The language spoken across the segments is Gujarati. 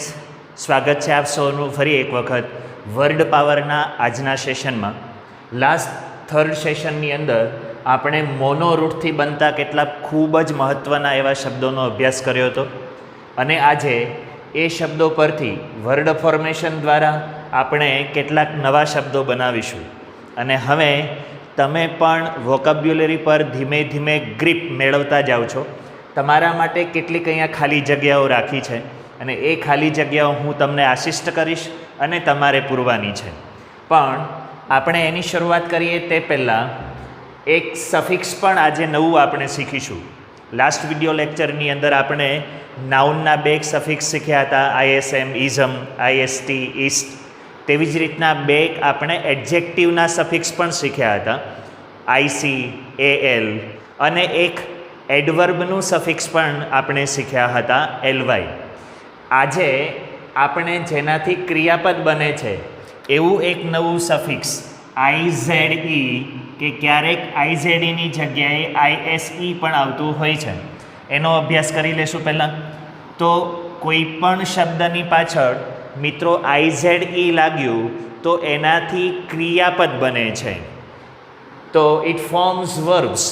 ફ્રેન્ડ્સ, સ્વાગત છે આપ સૌનું ફરી એક વખત વર્ડ પાવરના આજના સેશનમાં. લાસ્ટ થર્ડ સેશનની અંદર આપણે મોનોરૂટથી બનતા કેટલાક ખૂબ જ મહત્ત્વના એવા શબ્દોનો અભ્યાસ કર્યો હતો અને આજે એ શબ્દો પરથી વર્ડ ફોર્મેશન દ્વારા આપણે કેટલાક નવા શબ્દો બનાવીશું. અને હવે તમે પણ વોકેબ્યુલરી પર ધીમે ધીમે ગ્રીપ મેળવતા જાઓ છો. તમારા માટે કેટલીક અહીંયા ખાલી જગ્યાઓ રાખી છે અને એ ખાલી જગ્યાઓ હું તમને આસિસ્ટ કરીશ અને તમારે પૂરવાની છે. પણ આપણે એની શરૂઆત કરીએ તે પહેલાં એક સફિક્સ પણ આજે નવું આપણે શીખીશું. લાસ્ટ વિડીયો લેક્ચરની અંદર આપણે નાઉનના બે સફિક્સ શીખ્યા હતા, આઈએસએમ, ઇઝમ, આઈએસટી, ઇસ્ટ. તેવી જ રીતના બે આપણે એડજેક્ટિવના સફિક્સ પણ શીખ્યા હતા, આઈસી, એએલ, અને એક એડવર્બનું સફિક્સ પણ આપણે શીખ્યા હતા, એલવાય. આજે આપણે જેનાથી ક્રિયાપદ બને છે એવું એક નવું સફિક્સ આઈઝેડઈ, કે ક્યારેક આઈઝેડઈની જગ્યાએ આઈએસઈ પણ આવતું હોય છે, એનો અભ્યાસ કરી લેશું. પહેલાં તો કોઈ પણ શબ્દની પાછળ મિત્રો આઈઝેડઈ લાગ્યું તો એનાથી ક્રિયાપદ બને છે, તો ઇટ ફોર્મ્સ વર્બ્સ.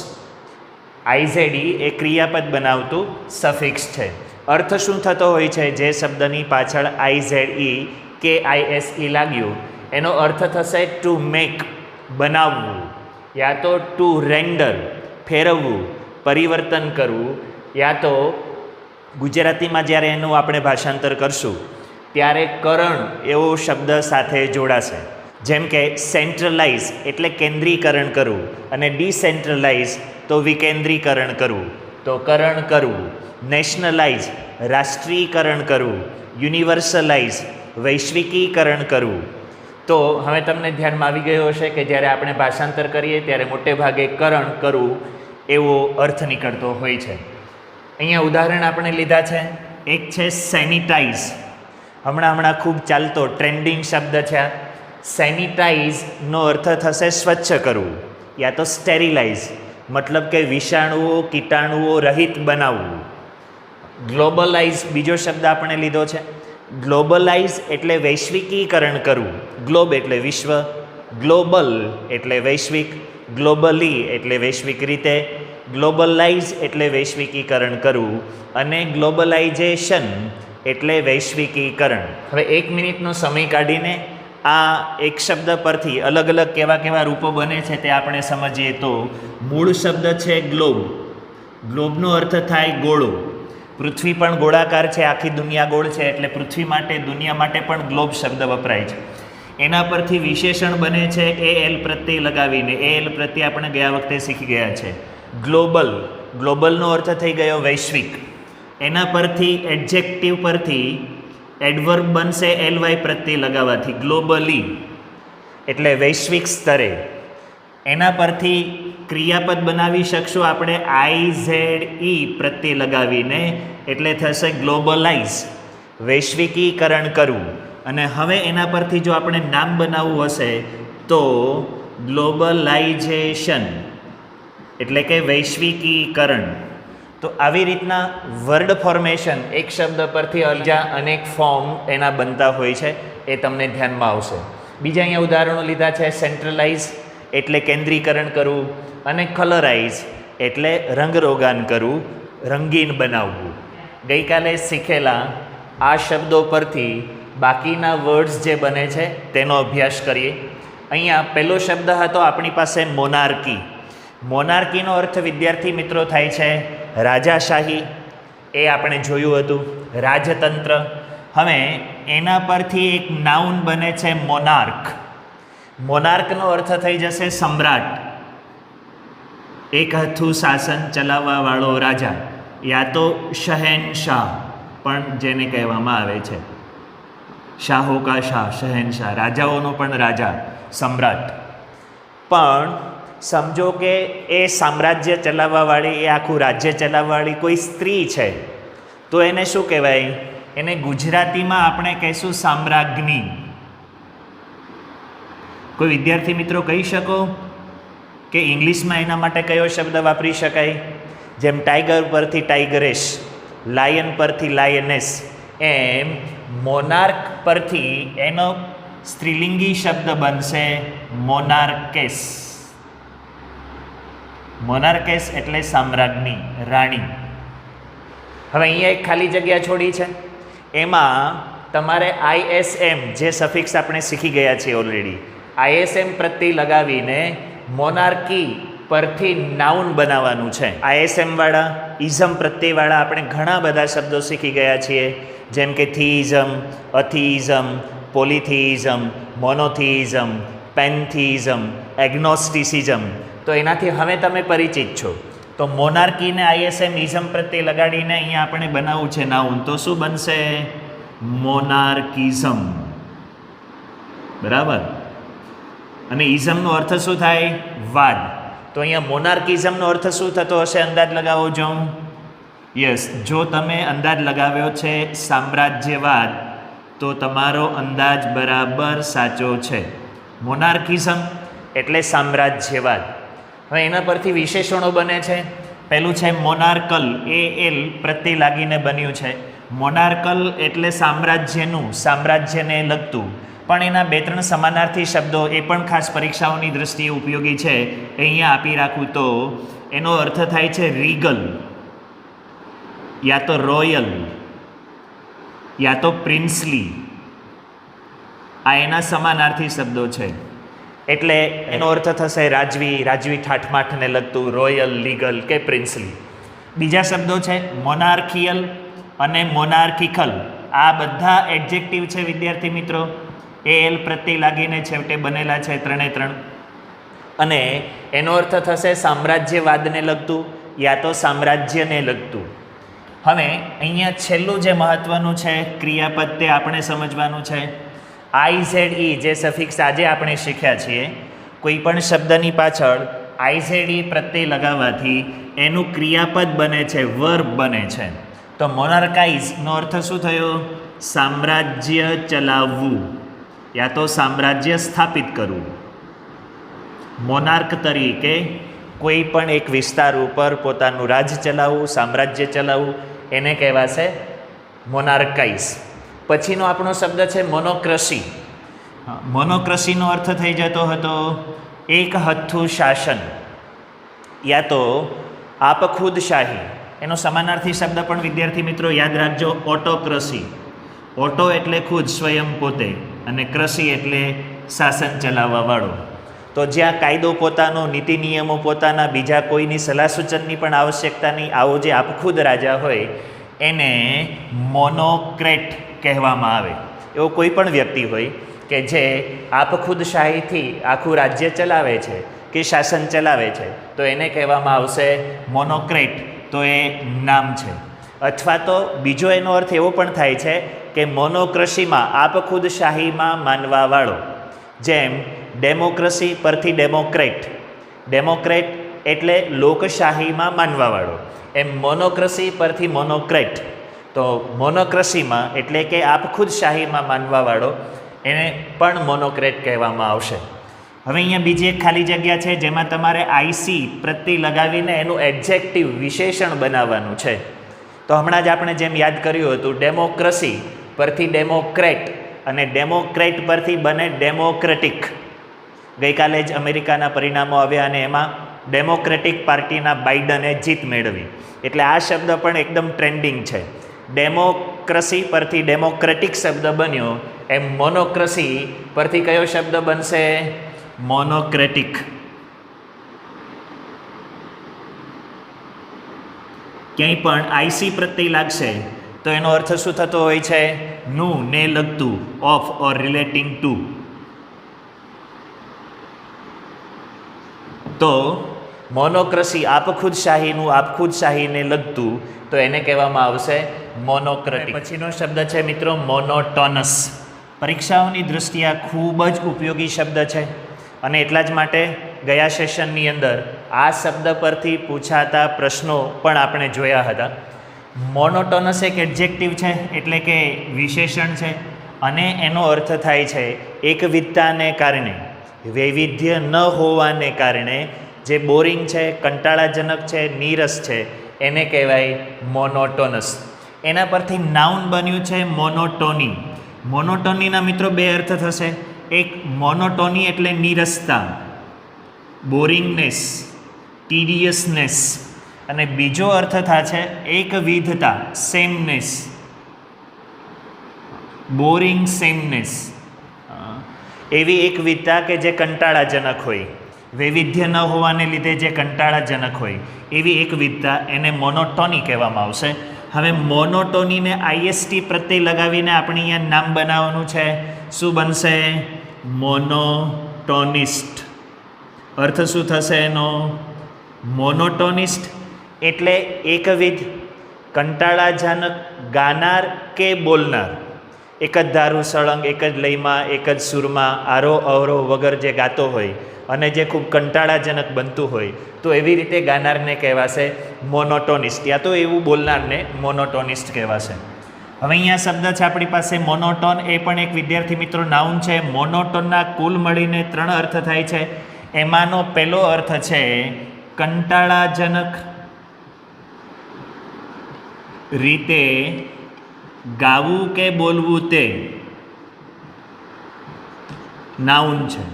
આઈઝેડઈ એ ક્રિયાપદ બનાવતું સફિક્સ છે. અર્થ શું થતો હોય છે? જે શબ્દની પાછળ આઈઝેડઈ કે આઈએસઈ લાગ્યું એનો અર્થ થશે ટુ મેક, બનાવવું, યા તો ટુ રેન્ડર, ફેરવવું, પરિવર્તન કરવું, યા તો ગુજરાતીમાં જ્યારે એનું આપણે ભાષાંતર કરશું ત્યારે કરણ એવો શબ્દ સાથે જોડાશે. જેમ કે સેન્ટ્રલાઇઝ એટલે કેન્દ્રીકરણ કરવું અને ડિસેન્ટ્રલાઇઝ તો વિકેન્દ્રીકરણ કરવું, તો કરણ કરવું. નેશનલાઇઝ રાષ્ટ્રીયકરણ કરવું, યુનિવર્સલાઇઝ વૈશ્વિકીકરણ કરવું. તો હવે તમને ધ્યાનમાં આવી ગયો હશે કે જ્યારે આપણે ભાષાંતર કરીએ ત્યારે મોટે ભાગે કરણ કરવું એવો અર્થ નીકળતો હોય છે. અહીંયા ઉદાહરણ આપણે લીધા છે. એક છે સેનિટાઈઝ. હમણાં ખૂબ ચાલતો ટ્રેન્ડિંગ શબ્દ છે. સેનિટાઈઝનો અર્થ થશે સ્વચ્છ કરવું, યા તો સ્ટેરિલાઇઝ, મતલબ કે વિષાણુઓ કીટાણુઓ રહિત બનાવવું. ગ્લોબલાઇઝ બીજો શબ્દ આપણે લીધો છે. ગ્લોબલાઇઝ એટલે વૈશ્વિકીકરણ કરવું. ગ્લોબ એટલે વિશ્વ, ગ્લોબલ એટલે વૈશ્વિક, ગ્લોબલી એટલે વૈશ્વિક રીતે, ગ્લોબલાઇઝ એટલે વૈશ્વિકીકરણ કરવું, અને ગ્લોબલાઇઝેશન એટલે વૈશ્વિકીકરણ. હવે 1 મિનિટનો સમય કાઢીને આ એક શબ્દ પરથી અલગ અલગ કેવા રૂપો બને છે તે આપણે સમજીએ. તો મૂળ શબ્દ છે ગ્લોબ. ગ્લોબનો અર્થ થાય ગોળો. પૃથ્વી પણ ગોળાકાર છે, આખી દુનિયા ગોળ છે, એટલે પૃથ્વી માટે, દુનિયા માટે પણ ગ્લોબ શબ્દ વપરાય છે. એના પરથી વિશેષણ બને છે એલ પ્રત્યય લગાવીને. એલ પ્રત્યય આપણે ગયા વખતે શીખી ગયા છે. ગ્લોબલ, ગ્લોબલનો અર્થ થઈ ગયો વૈશ્વિક. એના પરથી એડજેક્ટિવ પરથી એડવર્બ બનશે એલવાય પ્રત્યય લગાવવાથી, ગ્લોબલી એટલે વૈશ્વિક સ્તરે. એના પરથી ક્રિયાપદ બનાવી શકશું આપણે આઈઝેડઈ પ્રત્યય લગાવીને, એટલે થશે ગ્લોબલાઇઝ, વૈશ્વિકીકરણ કરવું. અને હવે એના પરથી જો આપણે નામ બનાવવું હશે તો ગ્લોબલાઇઝેશન એટલે કે વૈશ્વિકીકરણ. તો આવી રીતના વર્ડ ફોર્મેશન એક શબ્દ પરથી અલજા અનેક ફોર્મ એના બનતા હોય છે, એ તમને ધ્યાનમાં આવશે. બીજા અહીંયા ઉદાહરણો લીધા છે. સેન્ટ્રલાઇઝ એટલે કેન્દ્રીકરણ કરવું, અને કલરાઇઝ એટલે રંગરોગાન કરવું, રંગીન બનાવવું. ગઈકાલે શીખેલા આ શબ્દો પરથી બાકીના વર્ડ્સ જે બને છે તેનો અભ્યાસ કરીએ. અહીંયા પહેલો શબ્દ હતો આપણી પાસે મોનાર્કી. મોનાર્કીનો અર્થ વિદ્યાર્થી મિત્રો થાય છે રાજાશાહી, એ આપણે જોયું હતું, રાજતંત્ર. હવે એના પરથી એક નાઉન બને છે મોનાર્ક. મોનાર્કનો અર્થ થઈ જશે સમ્રાટ, એક હાથું શાસન ચલાવવાવાળો રાજા, યા તો શહેનશાહ પણ જેને કહેવામાં આવે છે. શાહો કા શાહ, શહેનશાહ, રાજાઓનો પણ રાજા, સમ્રાટ. પણ સમજો કે એ સામ્રાજ્ય ચલાવવાવાળી, એ આખું રાજ્ય ચલાવવાવાળી કોઈ સ્ત્રી છે, તો એને શું કહેવાય? એને ગુજરાતીમાં આપણે કહીશું સામ્રાજ્ઞી. કોઈ વિદ્યાર્થી મિત્રો કહી શકો કે ઇંગ્લિશમાં એના માટે કયો શબ્દ વાપરી શકાય? જેમ ટાઈગર પરથી ટાઈગરેશ, લાયન પરથી લાયનેસ, એમ મોનાર્ક પરથી એનો સ્ત્રીલિંગી શબ્દ બનશે મોનાર્કેસ. મોનાર્કેસ એટલે સામ્રાજ્ઞી, રાણી. હવે અહીંયા એક ખાલી જગ્યા છોડી છે, એમાં તમારે ISM જે સફિક્સ આપણે શીખી ગયા છીએ ઓલરેડી, ISM પ્રત્યય લગાવીને મોનાર્કી પરથી નાઉન બનાવવાનું છે. ISM વાળા, ઇઝમ પ્રત્યયવાળા આપણે ઘણા બધા શબ્દો શીખી ગયા છીએ, જેમ કે થીઇઝમ, અથિઇઝમ, પોલિથિઇઝમ, મોનોથિઇઝમ, પેન્થિઇઝમ, એગ્નોસ્ટિસિઝમ. તો એનાથી હવે તમે પરિચિત છો. તો મોનાર્કીને ISM ઇઝમ પ્રત્યે લગાડીને અહીંયા આપણે બનાવવું છે નાઉન, તો શું બનશે? મોનાર્કિઝમ. બરાબર. અને ઇઝમનો અર્થ શું થાય? વાદ. તો અહીંયા મોનાર્કિઝમનો અર્થ શું થતો હશે? અંદાજ લગાવો જો. યસ, જો તમે અંદાજ લગાવ્યો છે સામ્રાજ્યવાદ, તો તમારો અંદાજ બરાબર સાચો છે. મોનાર્કિઝમ એટલે સામ્રાજ્યવાદ. હવે એના પરથી વિશેષણો બને છે. પહેલું છે મોનાર્કલ, AL પ્રત્યય લાગીને બન્યું છે. મોનાર્કલ એટલે સામ્રાજ્યનું, સામ્રાજ્યને લગતું. પણ એના 2-3 સમાનાર્થી શબ્દો એ પણ ખાસ પરીક્ષાઓની દ્રષ્ટિએ ઉપયોગી છે, એ અહીંયા આપી રાખું તો એનો અર્થ થાય છે રીગલ, યા તો રોયલ, યા તો પ્રિન્સલી. આ એના સમાનાર્થી શબ્દો છે. એટલે એનો અર્થ થશે રાજવી, રાજવી ઠાઠમાઠને લગતું, રોયલ, લીગલ કે પ્રિન્સલી. બીજા શબ્દો છે મોનાર્કિયલ અને મોનાર્કિકલ. આ બધા એડજેક્ટિવ છે વિદ્યાર્થી મિત્રો, AL પ્રત્યય લાગીને છેવટે બનેલા છે 3 અને એનો અર્થ થશે સામ્રાજ્યવાદને લગતું યા તો સામ્રાજ્યને લગતું. હવે અહીંયા છેલ્લું જે મહત્વનું છે ક્રિયાપદ, તે આપણે સમજવાનું છે. IZE જે સફિક્સ આજે આપણે શીખ્યા છીએ, કોઈ પણ શબ્દની પાછળ IZE પ્રત્યય લગાવવાથી એનું ક્રિયાપદ બને છે, વર્બ બને છે. તો મોનાર્કાઇઝનો અર્થ શું થયો? સામ્રાજ્ય ચલાવવું યા તો સામ્રાજ્ય સ્થાપિત કરવું. મોનાર્ક તરીકે કોઈ પણ એક વિસ્તાર ઉપર પોતાનું રાજ ચલાવવું, સામ્રાજ્ય ચલાવવું, એને કહેવાશે મોનાર્કાઇઝ. પછીનો આપણો શબ્દ છે મોનોક્રસી. મોનોક્રસીનો અર્થ થઈ જતો હતો એક હથ્થું શાસન યા તો આપખુદશાહી. એનો સમાનાર્થી શબ્દ પણ વિદ્યાર્થી મિત્રો યાદ રાખજો, ઓટોક્રસી. ઓટો એટલે ખુદ, સ્વયં, પોતે, અને ક્રસી એટલે શાસન ચલાવવાવાળો. તો જ્યાં કાયદો પોતાનો, નીતિ નિયમો પોતાના, બીજા કોઈની સલાહ સૂચનની પણ આવશ્યકતા નહીં, આવો જે આપખુદ રાજા હોય એને મોનોક્રેટ કહેવામાં આવે. એવો કોઈ પણ વ્યક્તિ હોય કે જે આપખુદશાહીથી આખું રાજ્ય ચલાવે છે કે શાસન ચલાવે છે, તો એને કહેવામાં આવશે મોનોક્રેટ. તો એ નામ છે. અથવા તો બીજો એનો અર્થ એવો પણ થાય છે કે મોનોક્રસીમાં, આપખુદશાહીમાં માનવાવાળો. જેમ ડેમોક્રસી પરથી ડેમોક્રેટ, ડેમોક્રેટ એટલે લોકશાહીમાં માનવાવાળો, એમ મોનોક્રસી પરથી મોનોક્રેટ. તો મોનોક્રસીમાં એટલે કે આપખુદશાહીમાં માનવાવાળો, એને પણ મોનોક્રેટ કહેવામાં આવશે. હવે અહીંયા બીજી એક ખાલી જગ્યા છે જેમાં તમારે IC પ્રત્યય લગાવીને એનું એડજેક્ટિવ, વિશેષણ બનાવવાનું છે. તો હમણાં જ આપણે જેમ યાદ કર્યું હતું, ડેમોક્રસી પરથી ડેમોક્રેટ અને ડેમોક્રેટ પરથી બને ડેમોક્રેટિક. ગઈકાલે જ અમેરિકાના પરિણામો આવ્યા અને એમાં ડેમોક્રેટિક પાર્ટીના બાઇડને જીત મેળવી. એટલે આ શબ્દ પણ એકદમ ટ્રેન્ડિંગ છે. ડેમોક્રસી પરથી ડેમોક્રેટિક શબ્દ બન્યો, એમ મોનોક્રસી પરથી કયો શબ્દ બનશે? મોનોક્રેટિક. ક્યાંય પણ IC પ્રત્યય લાગશે તો એનો અર્થ શું થતો હોય છે? નું, ને લગતું, ઓફ ઓર રિલેટિંગ ટુ. તો મોનોક્રસી, આપખુદશાહીનું, આપખુદશાહીને લગતું, તો એને કહેવામાં આવશે મોનોક્રેટિક. પછીનો શબ્દ છે મિત્રો મોનોટોનસ. પરીક્ષાઓની દૃષ્ટિએ આ ખૂબ જ ઉપયોગી શબ્દ છે અને એટલા જ માટે ગયા સેશનની અંદર આ શબ્દ પરથી પૂછાતા પ્રશ્નો પણ આપણે જોયા હતા. મોનોટોનસ એક એડજેક્ટિવ છે, એટલે કે વિશેષણ છે, અને એનો અર્થ થાય છે એકવિધતાને કારણે, વૈવિધ્ય ન હોવાને કારણે જે બોરિંગ છે, કંટાળાજનક છે, નીરસ છે, એને કહેવાય મોનોટોનસ. એના પરથી નાઉન બન્યું છે મોનોટોની. મોનોટોનીના મિત્રો બે અર્થ થશે. એક મોનોટોની એટલે નીરસતા, બોરિંગનેસ, ટીડિયસનેસ, અને બીજો અર્થ થશે એકવિધતા, સેમનેસ, બોરિંગ સેમનેસ. એવી એકવિધતા કે જે કંટાળાજનક હોય, વૈવિધ્ય ન હોવાને લીધે જે કંટાળાજનક હોય એવી એકવિધતા, એને મોનોટોની કહેવામાં આવશે. હવે મોનોટોનીને આઈએસટી પ્રત્યય લગાવીને આપણે અહીંયા નામ બનાવવાનું છે. શું બનશે? મોનોટોનિસ્ટ. અર્થ શું થશે એનો? મોનોટોનિસ્ટ એટલે એકવિધ, કંટાળાજનક ગાનાર કે બોલનાર. એક જ ધારું સળંગ, એક જ લયમાં, એક જ સૂરમાં, આરોહ અવરોહ વગર જે ગાતો હોય અને જે ખૂબ કંટાળાજનક બનતું હોય, તો એવી રીતે ગાનારને કહેવાશે મોનોટોનિસ્ટ, યા તો એવું બોલનારને મોનોટોનિસ્ટ કહેવાશે. હવે અહીંયા શબ્દ છે આપણી પાસે મોનોટોન, એ પણ એક વિદ્યાર્થી મિત્રો નાઉન છે. મોનોટોનના કુલ મળીને 3 અર્થ થાય છે. એમાંનો પહેલો અર્થ છે કંટાળાજનક રીતે ગાવું કે બોલવું, તે નાઉન છે.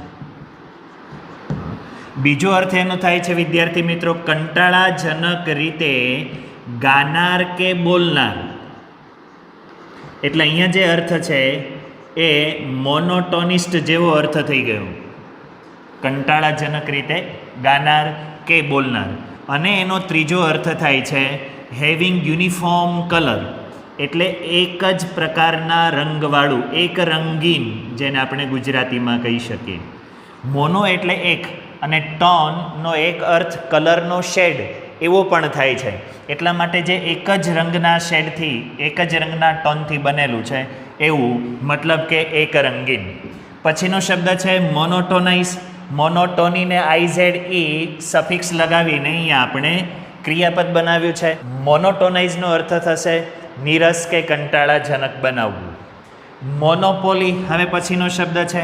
બીજો અર્થ એનો થાય છે વિદ્યાર્થી મિત્રો કંટાળાજનક રીતે ગાનાર કે બોલનાર. એટલે અહીંયા જે અર્થ છે એ મોનોટોનિસ્ટ જેવો અર્થ થઈ ગયો, કંટાળાજનક રીતે ગાનાર કે બોલનાર. અને એનો ત્રીજો અર્થ થાય છે હેવિંગ યુનિફોર્મ કલર, એટલે એક જ પ્રકારના રંગવાળું, એક રંગીન, જેને આપણે ગુજરાતીમાં કહી શકીએ. મોનો એટલે એક, અને ટોનનો એક અર્થ કલરનો શેડ એવો પણ થાય છે. એટલા માટે જે એક જ રંગના શેડથી, એક જ રંગના ટોનથી બનેલું છે એવું, મતલબ કે એક રંગીન. પછીનો શબ્દ છે મોનોટોનાઇઝ. મોનોટોનીને IZE સફિક્સ લગાવીને અહીંયા આપણે ક્રિયાપદ બનાવ્યું છે. મોનોટોનાઇઝનો અર્થ થશે નીરસ કે કંટાળાજનક બનાવવું. મોનોપોલી હવે પછીનો શબ્દ છે.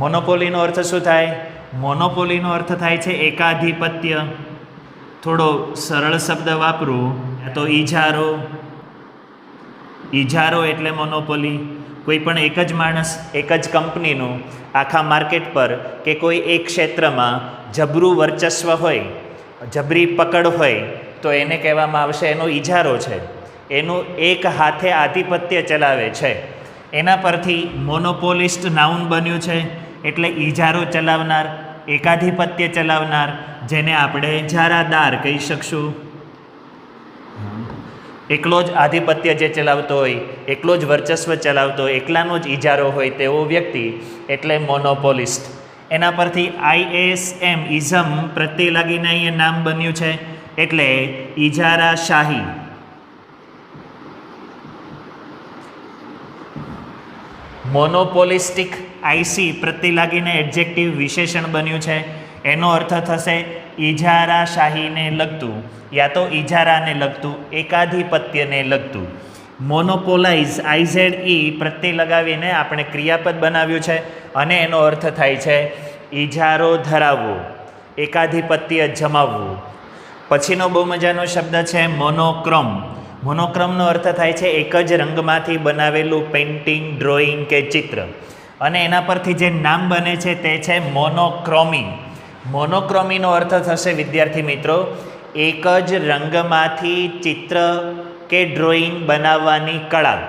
મોનોપોલીનો અર્થ શું થાય? મોનોપોલીનો અર્થ થાય છે એકાધિપત્ય. થોડો સરળ શબ્દ વાપરું તો ઈજારો. ઈજારો એટલે મોનોપોલી. કોઈ પણ એક જ માણસ, એક જ કંપનીનું આખા માર્કેટ પર કે કોઈ એક ક્ષેત્રમાં જબરું વર્ચસ્વ હોય, જબરી પકડ હોય, તો એને કહેવામાં આવશે એનો ઈજારો છે. એનું એક હાથે આધિપત્ય ચલાવે છે. એના પરથી મોનોપોલિસ્ટ નાઉન બન્યું છે. એટલે ઈજારો ચલાવનાર, એકાધિપત્ય ચલાવનાર, જેને આપણે ઇજારાદાર કહી શકશું. એકલો જ આધિપત્ય જે ચલાવતો હોય, એકલો જ વર્ચસ્વ ચલાવતો હોય, એકલાનો જ ઇજારો હોય તેવો વ્યક્તિ એટલે મોનોપોલિસ્ટ. એના પરથી ISM ઇઝમ પ્રત્યય લાગીને અહીંયા નામ બન્યું છે. એટલે ઇજારાશાહી. મોનોપોલિસ્ટિક IC પ્રત્યય લાગીને એડજેક્ટિવ વિશેષણ બન્યું છે. એનો અર્થ થશે ઇજારાશાહીને લગતું, યા તો ઇજારાને લગતું, એકાધિપત્યને લગતું. મોનોપોલાઇઝ IZE પ્રત્યય લગાવીને આપણે ક્રિયાપદ બનાવ્યું છે અને એનો અર્થ થાય છે ઇજારો ધરાવવો, એકાધિપત્ય જમાવવું. પછીનો બહુ મજાનો શબ્દ છે મોનોક્રોમ. મોનોક્રોમનો અર્થ થાય છે એક જ રંગમાંથી બનાવેલું પેઇન્ટિંગ, ડ્રોઈંગ કે ચિત્ર. અને એના પરથી જે નામ બને છે તે છે મોનોક્રોમી. મોનોક્રોમીનો અર્થ થશે વિદ્યાર્થી મિત્રો એક જ રંગમાંથી ચિત્ર કે ડ્રોઈંગ બનાવવાની કળા.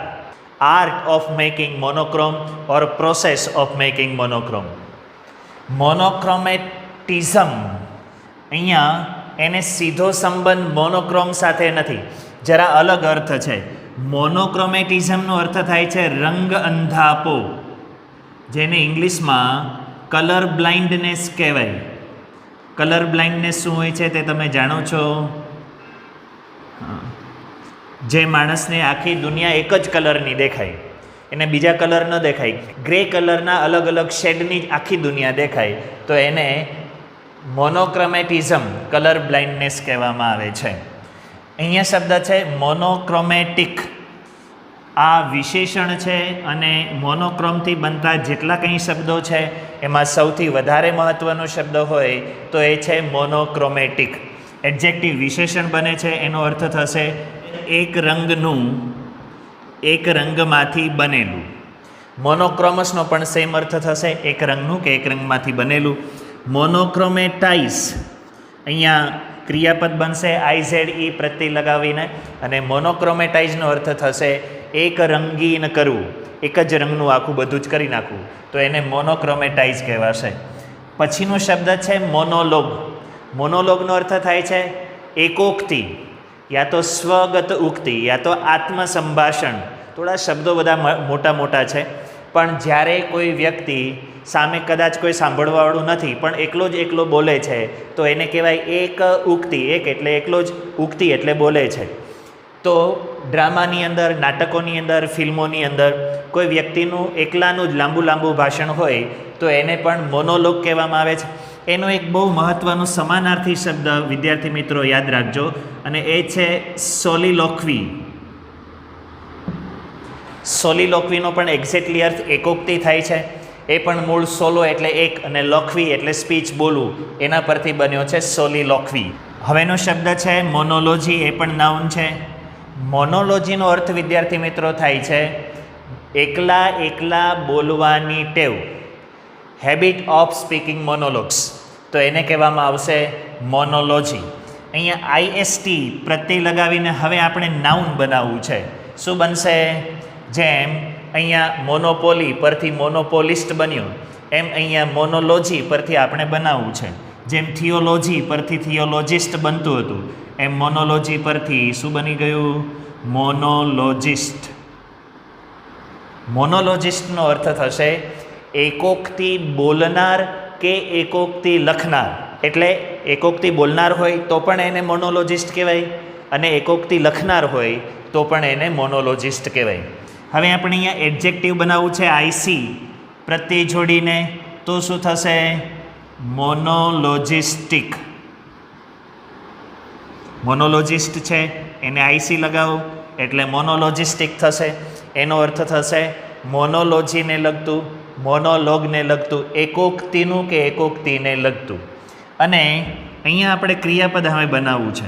Art of making monochrome or process of making monochrome. Monochromatism, અહીંયા એને સીધો સંબંધ મોનોક્રોમ સાથે નથી, જરા અલગ અર્થ છે. મોનોક્રોમેટિઝમનો અર્થ થાય છે રંગ અંધાપો, જેને ઇંગ્લિશમાં કલર બ્લાઇન્ડનેસ કહેવાય. કલર બ્લાઇન્ડનેસ શું હોય છે તે તમે જાણો છો? જે માણસને આખી દુનિયા એક જ કલરની દેખાય, એને બીજા કલર ન દેખાય, ગ્રે કલરના અલગ અલગ શેડની આખી દુનિયા દેખાય, તો એને મોનોક્રોમેટિઝમ, કલર બ્લાઇન્ડનેસ કહેવામાં આવે છે. અહીંયા શબ્દ છે મોનોક્રોમેટિક. આ વિશેષણ છે અને મોનોક્રોમથી બનતા જેટલા કંઈ શબ્દો છે એમાં સૌથી વધારે મહત્ત્વનો શબ્દ હોય તો એ છે મોનોક્રોમેટિક. એડજેક્ટિવ વિશેષણ બને છે, એનો અર્થ થશે એક રંગનું એક રંગમાંથી બનેલું. મોનોક્રોમસનો પણ સેમ અર્થ થશે, એક રંગનું કે એક રંગમાંથી બનેલું. મોનોક્રોમેટાઇઝ, અહીંયા ક્રિયાપદ બનશે IZE પ્રત્યય લગાવીને, અને મોનોક્રોમેટાઇઝનો અર્થ થશે એક રંગીન કરવું, એક જ રંગનું આખું બધું જ કરી નાખવું, તો એને મોનોક્રોમેટાઇઝ કહેવાશે. પછીનો શબ્દ છે મોનોલોગ. મોનોલોગનો અર્થ થાય છે એકોક્તિ, યા તો સ્વગત ઉક્તિ, યા તો આત્મસંભાષણ. થોડા શબ્દો બધા મોટા મોટા છે, પણ જ્યારે કોઈ વ્યક્તિ સામે કદાચ કોઈ સાંભળવાવાળું નથી પણ એકલો બોલે છે તો એને કહેવાય એક ઉક્તિ. એક એટલે એકલો જ, ઉક્તિ એટલે બોલે છે. તો ડ્રામાની અંદર, નાટકોની અંદર, ફિલ્મોની અંદર કોઈ વ્યક્તિનું એકલાનું જ લાંબુ ભાષણ હોય તો એને પણ મોનોલોગ કહેવામાં આવે છે. એનો એક બહુ મહત્ત્વનો સમાનાર્થી શબ્દ વિદ્યાર્થી મિત્રો યાદ રાખજો, અને એ છે સોલિલોક્વી. સોલિલોક્વીનો પણ એક્ઝેક્ટલી અર્થ એકોક્તિ થાય છે. એ પણ મૂળ સોલો એટલે એક, અને લોકવી એટલે સ્પીચ બોલવું, એના પરથી બન્યો છે સોલિલોક્વી. હવેનો શબ્દ છે મોનોલોજી. એ પણ નાઉન છે. મોનોલોજીનો અર્થ વિદ્યાર્થી મિત્રો થાય છે એકલા બોલવાની ટેવ, હેબિટ ઓફ સ્પીકિંગ મોનોલોગ્સ, તો એને કહેવામાં આવશે મોનોલોજી. અહીંયા IST પ્રત્યય લગાવીને હવે આપણે નાઉન બનાવવું છે. શું બનશે? જેમ અહીંયા મોનોપોલી પરથી મોનોપોલિસ્ટ બન્યું, એમ અહીંયા મોનોલોજી પરથી આપણે બનાવવું છે. જેમ થિયોલોજી પરથી થિયોલોજિસ્ટ બનતું હતું, એમ મોનોલોજી પરથી શું બની ગયું? મોનોલોજિસ્ટ. મોનોલોજિસ્ટનો અર્થ થશે એકોક્તિ બોલનાર કે એકોક્તિ લખનાર. એટલે એકોક્તિ બોલનાર હોય તો પણ એને મોનોલોજિસ્ટ કહેવાય, અને એકોક્તિ લખનાર હોય તો પણ એને મોનોલોજિસ્ટ કહેવાય. હવે આપણે અહીંયા એડજેક્ટિવ બનાવવું છે IC પ્રત્યય જોડીને, તો શું થશે? મોનોલોજિસ્ટિક. મોનોલોજિસ્ટ છે એને IC લગાવો એટલે મોનોલોજિસ્ટિક થશે. એનો અર્થ થશે મોનોલોજીને લગતું, મોનોલોગને લગતું, એકોક્તિનું કે એકોક્તિને લગતું. અને અહીંયા આપણે ક્રિયાપદ હવે બનાવવું છે,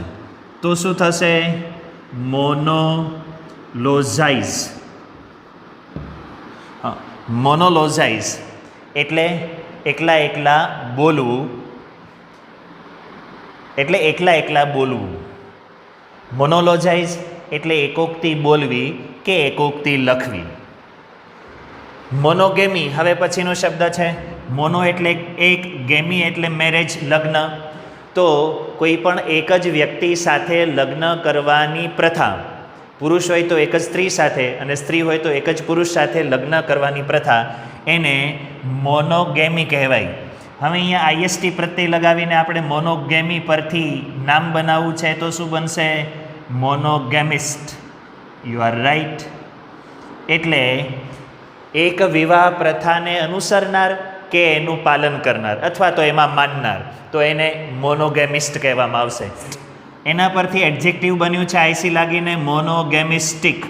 તો શું થશે? મોનોલોજાઇઝ. મોનોલોજાઇઝ એટલે એકલા બોલવું, એટલે એકલા બોલવું. મોનોલોજાઇઝ એટલે એકોક્તિ બોલવી કે એકોક્તિ લખવી. મોનોગેમી હવે પછીનો શબ્દ છે. મોનો એટલે એક, ગેમી એટલે મેરેજ, લગ્ન. તો કોઈ પણ એક જ વ્યક્તિ સાથે લગ્ન કરવાની પ્રથા, પુરુષ હોય તો એક જ સ્ત્રી સાથે, અને સ્ત્રી હોય તો એક જ પુરુષ સાથે લગ્ન કરવાની પ્રથા, એને મોનોગેમી કહેવાય. હવે અહીંયા IST પ્રત્યય લગાવીને આપણે મોનોગેમી પરથી નામ બનાવવું છે, તો શું બનશે? મોનોગેમિસ્ટ. You are right. એટલે એક વિવાહ પ્રથાને અનુસરનાર કે એનું પાલન કરનાર, અથવા તો એમાં માનનાર, તો એને મોનોગેમિસ્ટ કહેવામાં આવશે. એના પરથી એડજેક્ટિવ બન્યું છે IC લાગીને મોનોગેમિસ્ટિક.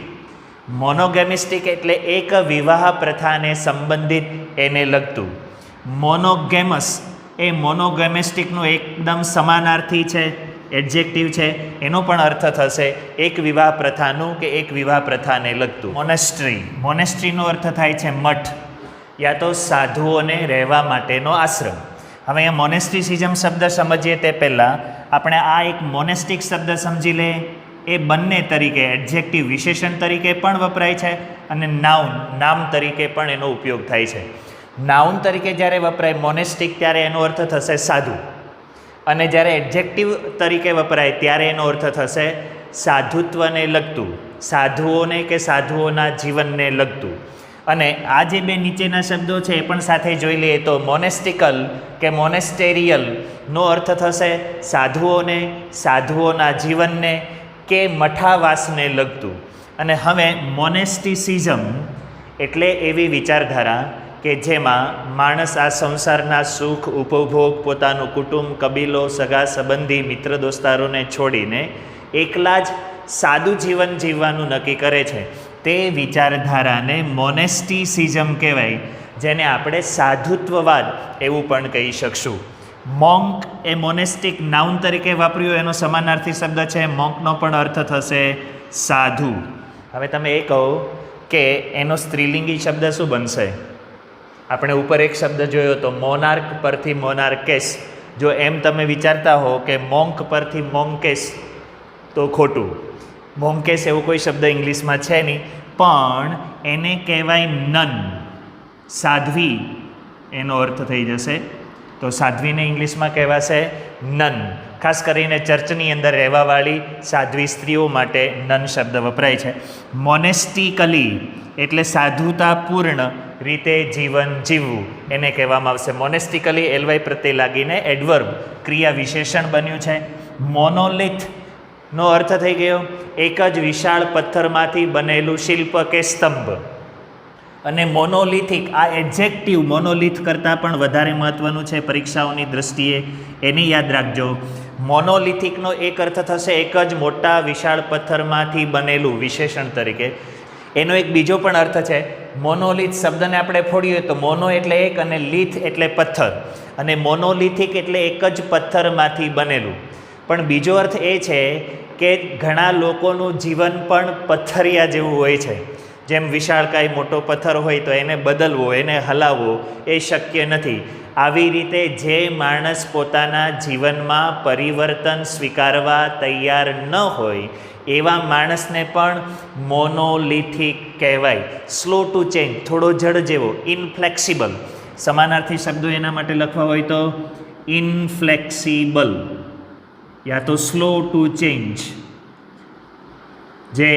મોનોગેમિસ્ટિક એટલે એક વિવાહ પ્રથાને સંબંધિત, એને લગતું. મોનોગેમસ એ મોનોગેમિસ્ટિકનું એકદમ સમાનાર્થી છે, એડજેક્ટિવ છે. એનો પણ અર્થ થશે એક વિવાહ પ્રથાનું કે એક વિવાહ પ્રથાને લગતું. મોનેસ્ટ્રી. મોનેસ્ટ્રીનો અર્થ થાય છે મઠ, યા તો સાધુઓને રહેવા માટેનો આશ્રમ. હવે અહીંયા મોનેસ્ટ્રીસિઝમ શબ્દ સમજીએ તે પહેલાં આપણે આ એક મોનેસ્ટિક શબ્દ સમજી લે. એ બંને તરીકે, એડજેક્ટિવ વિશેષણ તરીકે પણ વપરાય છે, અને નાઉન નામ તરીકે પણ એનો ઉપયોગ થાય છે. નાઉન તરીકે જ્યારે વપરાય મોનેસ્ટિક, ત્યારે એનો અર્થ થશે સાધુ, અને જ્યારે એડજેક્ટિવ તરીકે વપરાય ત્યારે એનો અર્થ થશે સાધુત્વને લગતું, સાધુઓને કે સાધુઓના જીવનને લગતું. અને આ જે બે નીચેના શબ્દો છે એ પણ સાથે જોઈ લઈએ તો મોનેસ્ટિકલ કે મોનેસ્ટેરિયલનો અર્થ થશે સાધુઓને, સાધુઓના જીવનને કે મઠાવાસને લગતું. અને હવે મોનેસ્ટિસિઝમ એટલે એવી વિચારધારા કે જેમાં માણસ આ સંસારના સુખ, ઉપભોગ, પોતાનું કુટુંબ, કબીલો, સગા સંબંધી, મિત્ર દોસ્તારોને છોડીને એકલા જ સાદું જીવન જીવવાનું નક્કી કરે છે. તે વિચારધારાને મોનેસ્ટિસિઝમ કહેવાય, જેને આપણે સાધુત્વવાદ એવું પણ કહી શકશું. મોંક એ મોનેસ્ટિક નાઉન તરીકે વાપર્યું, એનો સમાનાર્થી શબ્દ છે. મોંકનો પણ અર્થ થશે સાધુ. હવે તમે એ કહો કે એનો સ્ત્રીલિંગી શબ્દ શું બનશે? આપણે ઉપર એક શબ્દ જોયો તો મોનાર્ક પરથી મોનાર્કેસ. જો એમ તમે વિચારતા હો કે મોંક પરથી મોંકેસ, તો ખોટું. મોંકેસ એવો કોઈ શબ્દ ઇંગ્લિશમાં છે નહીં, પણ એને કહેવાય નન, સાધ્વી એનો અર્થ થઈ જશે. તો સાધ્વીને ઇંગ્લિશમાં કહેવાશે નન. ખાસ કરીને ચર્ચની અંદર રહેવાવાળી સાધ્વી સ્ત્રીઓ માટે નન શબ્દ વપરાય છે. મોનેસ્ટિકલી એટલે સાધુતાપૂર્ણ રીતે જીવન જીવવું એને કહેવામાં આવશે. મોનેસ્ટિકલી એલવાય પ્રત્યે લાગીને એડવર્બ ક્રિયા વિશેષણ બન્યું છે. મોનોલિથનો અર્થ થઈ ગયો એક જ વિશાળ પથ્થરમાંથી બનેલું શિલ્પ કે સ્તંભ. અને મોનોલિથિક આ એડજેક્ટિવ મોનોલિથ કરતાં પણ વધારે મહત્ત્વનું છે પરીક્ષાઓની દૃષ્ટિએ, એને યાદ રાખજો. મોનોલિથિકનો એક અર્થ થશે એક જ મોટા વિશાળ પથ્થરમાંથી બનેલું વિશેષણ તરીકે. એનો એક બીજો પણ અર્થ છે. મોનોલિથ શબ્દને આપણે ફોડીએ તો મોનો એટલે એક અને લિથ એટલે પથ્થર, અને મોનોલિથિક એટલે એક જ પથ્થરમાંથી બનેલું. પણ બીજો અર્થ એ છે કે ઘણા લોકોનું જીવન પણ પથ્થરિયા જેવું હોય છે. જેમ વિશાળકાય મોટો પથ્થર હોય તો એને બદલવો, એને હલાવવો એ શક્ય નથી. આવી રીતે જે માણસ પોતાના જીવનમાં પરિવર્તન સ્વીકારવા તૈયાર ન હોય એવા માણસને પણ મોનોલિથિક કહેવાય. સ્લો ટુ ચેન્જ, થોડો જડ જેવો, ઇનફ્લેક્સિબલ. સમાનાર્થી શબ્દો એના માટે લખવા હોય તો ઇનફ્લેક્સિબલ યા તો સ્લો ટુ ચેન્જ, જે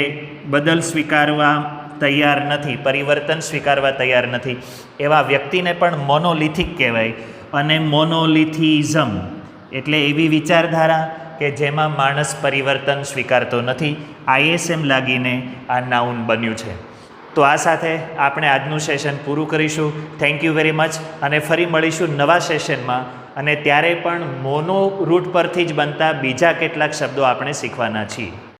બદલ સ્વીકારવા તૈયાર નથી, પરિવર્તન સ્વીકારવા તૈયાર નથી, એવા વ્યક્તિને પણ મોનોલિથિક કહેવાય. અને મોનોલિથિઝમ એટલે એવી વિચારધારા કે જેમાં માણસ પરિવર્તન સ્વીકારતો નથી. ISM લાગીને આ નાઉન બન્યું છે. તો આ સાથે આપણે આજનું સેશન પૂરું કરીશું. Thank you very much. અને ફરી મળીશું નવા સેશનમાં, અને ત્યારે પણ મોનો રૂટ પરથી જ બનતા બીજા કેટલાક શબ્દો આપણે શીખવાના છીએ.